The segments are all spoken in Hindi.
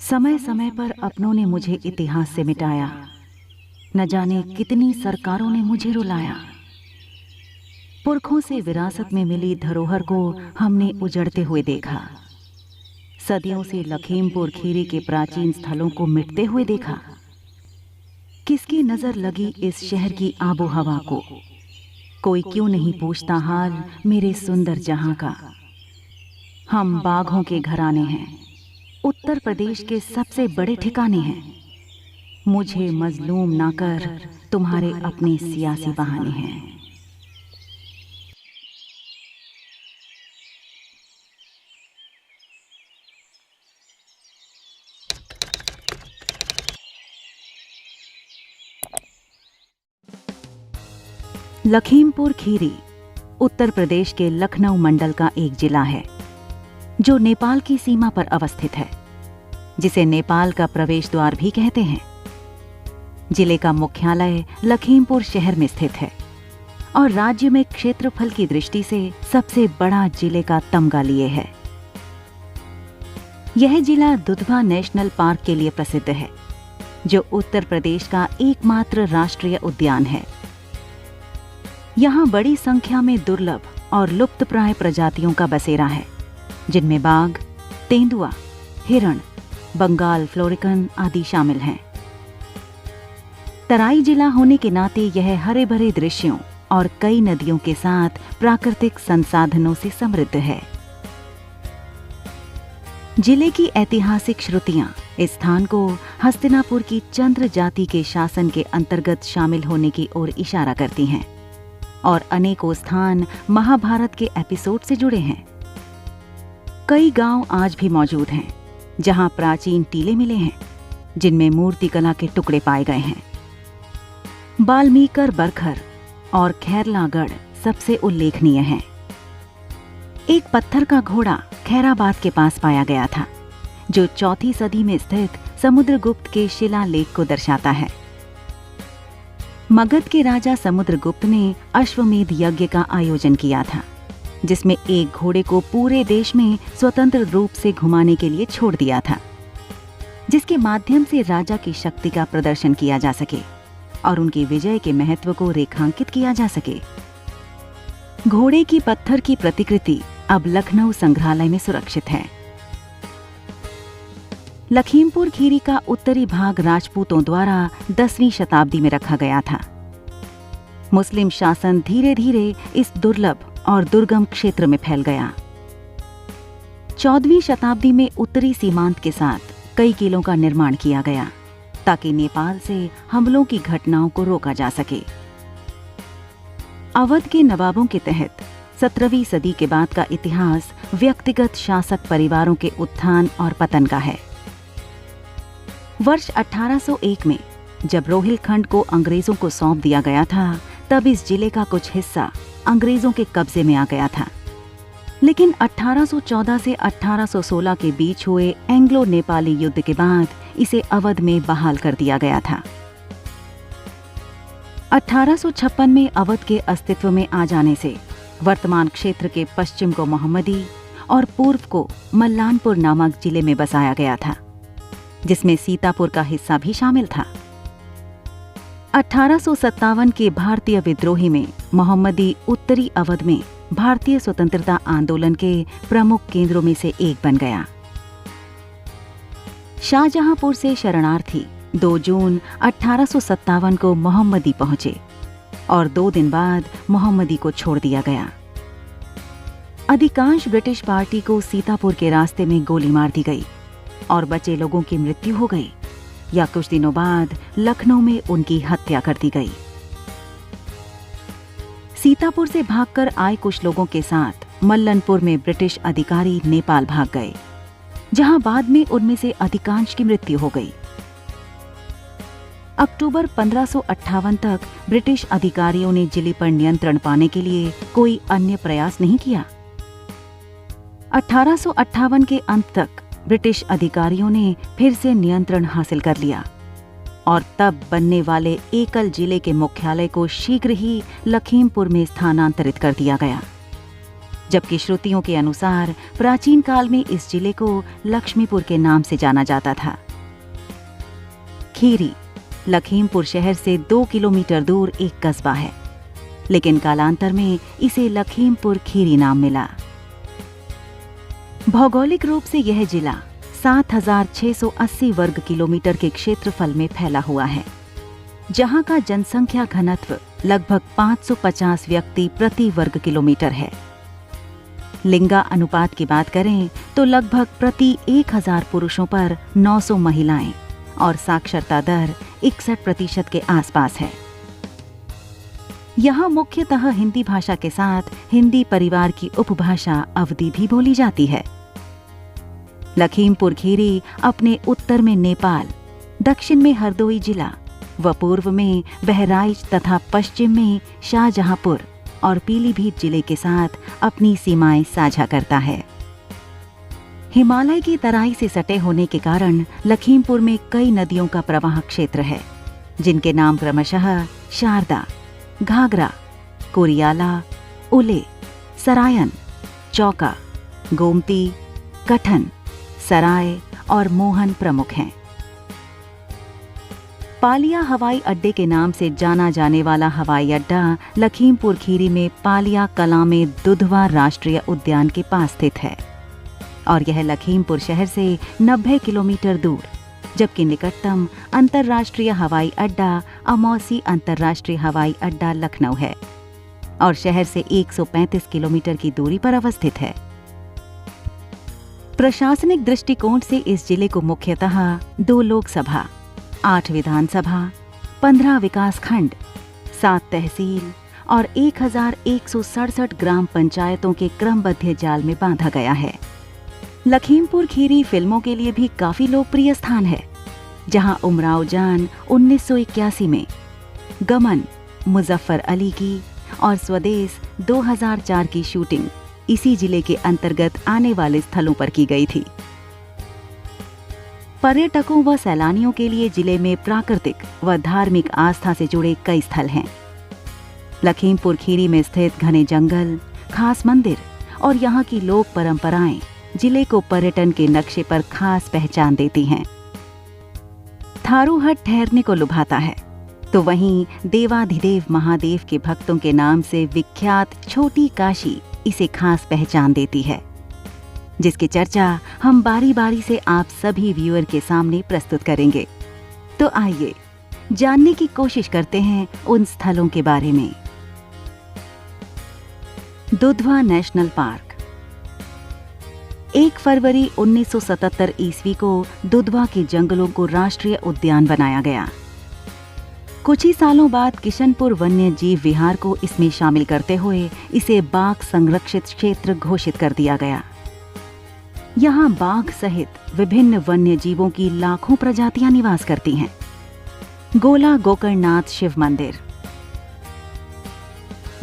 समय समय पर अपनों ने मुझे इतिहास से मिटाया, न जाने कितनी सरकारों ने मुझे रुलाया। पुरखों से विरासत में मिली धरोहर को हमने उजड़ते हुए देखा। सदियों से लखीमपुर खीरी के प्राचीन स्थलों को मिटते हुए देखा। किसकी नजर लगी इस शहर की आबो हवा को? कोई क्यों नहीं पूछता हाल मेरे सुंदर जहां का। हम बाघों के घराने हैं, उत्तर प्रदेश के सबसे बड़े ठिकाने हैं। मुझे मजलूम ना कर, तुम्हारे अपने सियासी बहाने हैं। लखीमपुर खीरी उत्तर प्रदेश के लखनऊ मंडल का एक जिला है जो नेपाल की सीमा पर अवस्थित है, जिसे नेपाल का प्रवेश द्वार भी कहते हैं। जिले का मुख्यालय लखीमपुर शहर में स्थित है और राज्य में क्षेत्रफल की दृष्टि से सबसे बड़ा जिले का तमगा लिए है। यह जिला दुधवा नेशनल पार्क के लिए प्रसिद्ध है, जो उत्तर प्रदेश का एकमात्र राष्ट्रीय उद्यान है। यहाँ बड़ी संख्या में दुर्लभ और लुप्तप्राय प्रजातियों का बसेरा है, जिनमें बाघ, तेंदुआ, हिरण, बंगाल फ्लोरिकन आदि शामिल हैं। तराई जिला होने के नाते यह हरे भरे दृश्यों और कई नदियों के साथ प्राकृतिक संसाधनों से समृद्ध है। जिले की ऐतिहासिक श्रुतियां इस स्थान को हस्तिनापुर की चंद्र जाति के शासन के अंतर्गत शामिल होने की ओर इशारा करती हैं और अनेकों स्थान महाभारत के एपिसोड से जुड़े हैं। कई गांव आज भी मौजूद हैं, जहां प्राचीन टीले मिले हैं, जिनमें मूर्तिकला के टुकड़े पाए गए हैं। बाल्मीकर बरखर और खैरलागढ़ सबसे उल्लेखनीय हैं। एक पत्थर का घोड़ा खैराबाद के पास पाया गया था, जो 4वीं सदी में स्थित समुद्रगुप्त के शिलालेख को दर्शाता है। मगध के राजा समुद्रगुप्त ने अश्वमेध यज्ञ का आयोजन किया था, जिसमें एक घोड़े को पूरे देश में स्वतंत्र रूप से घुमाने के लिए छोड़ दिया था, जिसके माध्यम से राजा की शक्ति का प्रदर्शन किया जा सके और उनकी विजय के महत्व को रेखांकित किया जा सके। घोड़े की पत्थर की प्रतिकृति अब लखनऊ संग्रहालय में सुरक्षित है। लखीमपुर खीरी का उत्तरी भाग राजपूतों द्वारा 10वीं शताब्दी में रखा गया था। मुस्लिम शासन धीरे धीरे इस दुर्लभ और दुर्गम क्षेत्र में फैल गया। 14वीं शताब्दी में उत्तरी सीमांत के साथ कई किलों का निर्माण किया गया, ताकि नेपाल से हमलों की घटनाओं को रोका जा सके। अवध के नवाबों के तहत 17वीं सदी के बाद का इतिहास व्यक्तिगत शासक परिवारों के उत्थान और पतन का है। वर्ष 1801 में जब रोहिलखंड को अंग्रेजों को सौंप दिया गया था, तब इस जिले का कुछ हिस्सा अंग्रेजों के कब्जे में आ गया था। लेकिन 1814 से 1816 के बीच हुए एंग्लो नेपाली युद्ध के बाद इसे अवध में बहाल कर दिया गया था। 1856 में अवध के अस्तित्व में आ जाने से वर्तमान क्षेत्र के पश्चिम को मोहम्मदी और पूर्व को मल्लानपुर नामक जिले में बसाया गया था, जिसमें सीतापुर का हिस्सा भी शामिल था। 1857 के भारतीय विद्रोही में मोहम्मदी उत्तरी अवध में भारतीय स्वतंत्रता आंदोलन के प्रमुख केंद्रों में से एक बन गया। शाहजहांपुर से शरणार्थी 2 जून 1857 को मोहम्मदी पहुंचे और 2 दिन बाद मोहम्मदी को छोड़ दिया गया। अधिकांश ब्रिटिश पार्टी को सीतापुर के रास्ते में गोली मार दी गई और बचे लोगों की मृत्यु हो गई, या कुछ दिनों बाद लखनऊ में उनकी हत्या कर दी गई। सीतापुर से भागकर आए कुछ लोगों के साथ मल्लनपुर में ब्रिटिश अधिकारी नेपाल भाग गए, जहां बाद में उनमें से अधिकांश की मृत्यु हो गई। अक्टूबर 1558 तक ब्रिटिश अधिकारियों ने जिले पर नियंत्रण पाने के लिए कोई अन्य प्रयास नहीं किया। 1858 के अंत तक ब्रिटिश अधिकारियों ने फिर से नियंत्रण हासिल कर लिया और तब बनने वाले एकल जिले के मुख्यालय को शीघ्र ही लखीमपुर में स्थानांतरित कर दिया गया, जबकि श्रुतियों के अनुसार प्राचीन काल में इस जिले को लक्ष्मीपुर के नाम से जाना जाता था। खीरी लखीमपुर शहर से 2 किलोमीटर दूर एक कस्बा है, लेकिन कालांतर में इसे लखीमपुर खीरी नाम मिला। भौगोलिक रूप से यह जिला 7,680 वर्ग किलोमीटर के क्षेत्रफल में फैला हुआ है, जहां का जनसंख्या घनत्व लगभग 550 व्यक्ति प्रति वर्ग किलोमीटर है। लिंगा अनुपात की बात करें तो लगभग प्रति 1000 पुरुषों पर 900 महिलाएं और साक्षरता दर 61% के आसपास है। यहाँ मुख्यतः हिंदी भाषा के साथ हिंदी परिवार की उपभाषा अवधी भी बोली जाती है। लखीमपुर खीरी अपने उत्तर में नेपाल, दक्षिण में हरदोई जिला व पूर्व में बहराइच तथा पश्चिम में शाहजहांपुर और पीलीभीत जिले के साथ अपनी सीमाएं साझा करता है। हिमालय की तराई से सटे होने के कारण लखीमपुर में कई नदियों का प्रवाह क्षेत्र है, जिनके नाम क्रमशः शारदा, घाघरा, कोरियाला, उले, सरायन, चौका, गोमती, कठन, सराय और मोहन प्रमुख हैं। पालिया हवाई अड्डे के नाम से जाना जाने वाला हवाई अड्डा लखीमपुर खीरी में पालिया कलां में दुधवा राष्ट्रीय उद्यान के पास स्थित है और यह लखीमपुर शहर से 90 किलोमीटर दूर, जबकि निकटतम अंतर्राष्ट्रीय हवाई अड्डा अमौसी अंतर्राष्ट्रीय हवाई अड्डा लखनऊ है और शहर से 135 किलोमीटर की दूरी पर अवस्थित है। प्रशासनिक दृष्टिकोण से इस जिले को मुख्यतः 2 लोकसभा, 8 विधानसभा, 15 विकास खंड, 7 तहसील और 1167 ग्राम पंचायतों के क्रमबद्ध जाल में बांधा गया है। लखीमपुर खीरी फिल्मों के लिए भी काफी लोकप्रिय स्थान है, जहां उमराव जान 1981 में, गमन मुजफ्फर अली की और स्वदेश 2004 की शूटिंग इसी जिले के अंतर्गत आने वाले स्थलों पर की गई थी। पर्यटकों व सैलानियों के लिए जिले में प्राकृतिक व धार्मिक आस्था से जुड़े कई स्थल हैं। लखीमपुर खीरी में स्थित घने जंगल, खास मंदिर और यहाँ की लोक परंपराएं जिले को पर्यटन के नक्शे पर खास पहचान देती हैं। थारू हट ठहरने को लुभाता है, तो वहीं देवाधिदेव महादेव के भक्तों के नाम से विख्यात छोटी काशी इसे खास पहचान देती है, जिसकी चर्चा हम बारी बारी से आप सभी व्यूअर के सामने प्रस्तुत करेंगे। तो आइए जानने की कोशिश करते हैं उन स्थलों के बारे में। दुधवा नेशनल पार्क 1 फरवरी 1977 ईस्वी को दुधवा के जंगलों को राष्ट्रीय उद्यान बनाया गया। कुछ ही सालों बाद किशनपुर वन्य जीव विहार को इसमें शामिल करते हुए इसे बाघ संरक्षित क्षेत्र घोषित कर दिया गया। यहाँ बाघ सहित विभिन्न वन्य जीवों की लाखों प्रजातियां निवास करती हैं। गोला गोकर्णनाथ शिव मंदिर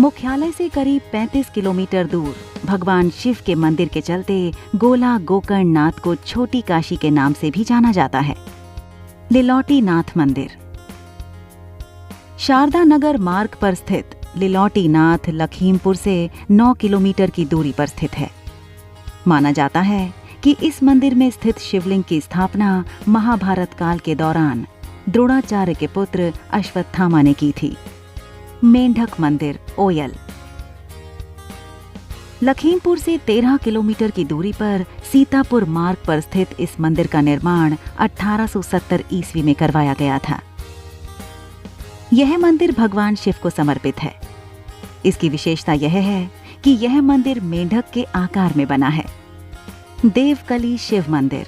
मुख्यालय से करीब 35 किलोमीटर दूर भगवान शिव के मंदिर के चलते गोला गोकर्णनाथ को छोटी काशी के नाम से भी जाना जाता है। लिलौटी नाथ मंदिर शारदा नगर मार्ग पर स्थित लिलौटी नाथ लखीमपुर से 9 किलोमीटर की दूरी पर स्थित है। माना जाता है कि इस मंदिर में स्थित शिवलिंग की स्थापना महाभारत काल के दौरान द्रोणाचार्य के पुत्र अश्वत्थामा ने की थी। मेंढक मंदिर ओयल लखीमपुर से 13 किलोमीटर की दूरी पर सीतापुर मार्ग पर स्थित इस मंदिर का निर्माण 1870 ईस्वी में करवाया गया था। यह मंदिर भगवान शिव को समर्पित है। इसकी विशेषता यह है कि यह मंदिर मेंढक के आकार में बना है। देवकली शिव मंदिर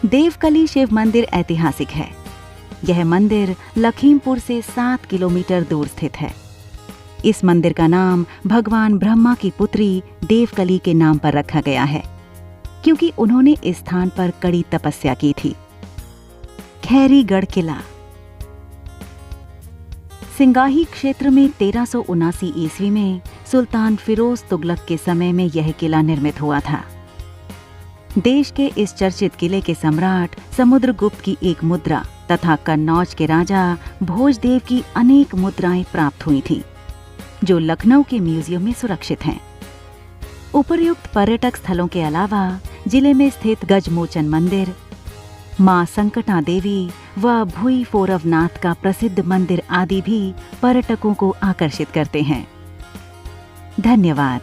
देवकली शिव मंदिर ऐतिहासिक है। यह मंदिर लखीमपुर से 7 किलोमीटर दूर स्थित है। इस मंदिर का नाम भगवान ब्रह्मा की पुत्री देवकली के नाम पर रखा गया है, क्योंकि उन्होंने इस स्थान पर कड़ी तपस्या की थी। खैरीगढ़ किला सिंगाही क्षेत्र में 1379 ईस्वी में सुल्तान फिरोज तुगलक के समय में यह किला निर्मित हुआ था। देश के इस चर्चित किले के सम्राट समुद्रगुप्त की एक मुद्रा तथा कन्नौज के राजा भोजदेव की अनेक मुद्राएं प्राप्त हुई थीं। जो लखनऊ के म्यूजियम में सुरक्षित हैं। उपर्युक्त पर्यटक स्थलों के अलावा जिले में स्थित गजमोचन मंदिर, मां संकटा देवी व भुई फोरवनाथ का प्रसिद्ध मंदिर आदि भी पर्यटकों को आकर्षित करते हैं। धन्यवाद।